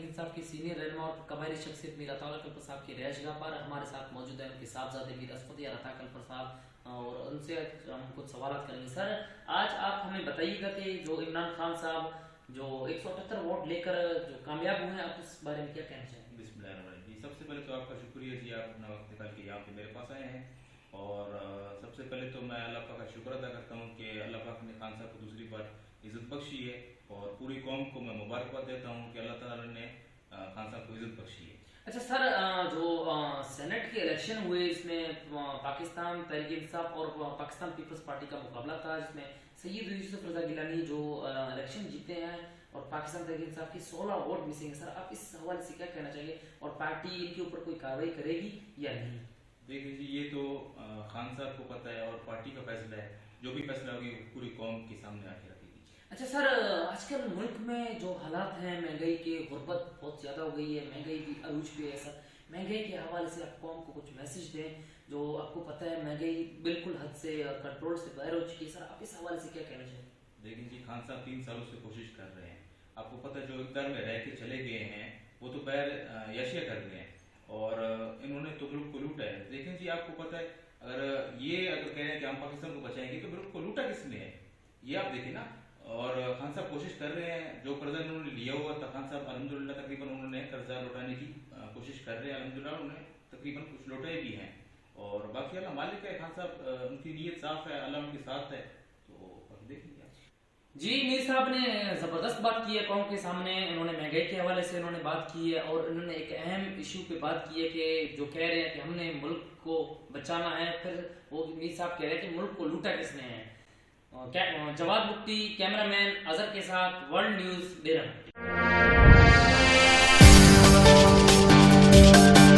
तहरीक इंसाफ के सीनियर रहनुमा और कबायली शख्सियत मीर अता कलपर साहब की रिहाइशगाह पर हमारे साथ मौजूद है उनके साहबजादे मीर असफत अता कलपर साहब और उनसे हम कुछ सवाल करेंगे। सर, आज आप हमें बताइएगा कि जो इमरान खान साहब जो 178 वोट लेकर जो कामयाब हुए हैं, आप इस बारे में क्या कहना चाहेंगे? बिस्मिल्लाहिर्रहमानिर्रहीम। सबसे पहले तो आपका शुक्रिया जी, आप अपना वक्त निकाल के यहाँ पे मेरे पास आए हैं। और सबसे पहले तो मैं अल्लाह पाक का शुक्र अदा करता हूँ कि अल्लाह पाक ने खान साहब को दूसरी बार इज़्ज़त बख्शी है और पूरी कौम को मैं मुबारकबाद देता हूँ कि अल्लाह ताला ने खान साहब को इज़्ज़त बख्शी है। अच्छा सर, जो सेनेट के इलेक्शन हुए इसमें पाकिस्तान तहरीक इंसाफ और पाकिस्तान पीपल्स पार्टी का मुकाबला था, जिसमें सैयद यूसुफ रजा गिलानी जो इलेक्शन जीते हैं और पाकिस्तान तहरीक इंसाफ की 16 वोट मिसिंग है। सर, आप इस हवाले से क्या कहना चाहिए और पार्टी इनके ऊपर कोई कार्रवाई करेगी या नहीं? देखिए जी, ये तो खान साहब को पता है और पार्टी का फैसला है, जो भी फैसला होगी पूरी कौम के सामने आके रखेगी। अच्छा सर, आजकल मुल्क में जो हालात हैं, महंगाई के, गुर्बत बहुत ज़्यादा हो गई है, महंगाई भी अरूज पे है। सर, महंगाई के हवाले से आप कौम को कुछ मैसेज दें, जो आपको पता है महंगाई बिल्कुल हद से कंट्रोल से बाहर हो चुकी है। सर, आप इस हवाले से क्या कहना चाहिए? देखिए जी, खान साहब 3 सालों से कोशिश कर रहे हैं। आपको पता है, जो इकदार में रह के चले गए हैं वो तो बैर यशिया कर गए हैं और इन्होंने तो मुल्क को लूटा है। देखें जी, आपको पता है, अगर कह रहे हैं कि हम पाकिस्तान को बचाएंगे तो मुल्क को लूटा किसने है, ये आप देखें ना। और खान साहब कोशिश कर रहे हैं, जो कर्जा उन्होंने लिया हुआ था, खान साहब अल्हम्दुलिल्लाह तकरीबन उन्होंने कर्जा लौटाने की कोशिश कर रहे हैं। अल्हम्दुलिल्लाह उन्होंने तकरीबन कुछ लौटाए भी हैं और बाकी अल्लाह मालिक है। खान साहब उनकी नीयत साफ है, अल्लाह उनके साथ है, तो देखेंगे। जी, मीर साहब ने ज़बरदस्त बात की है कौम के सामने। इन्होंने महंगाई के हवाले से इन्होंने बात की है और इन्होंने एक अहम इशू पे बात की है कि जो कह रहे हैं कि हमने मुल्क को बचाना है, फिर वो मीर साहब कह रहे हैं कि मुल्क को लूटा किसने है। जवाद बुट्टी, कैमरामैन अजहर के साथ, वर्ल्ड न्यूज़, डेरा।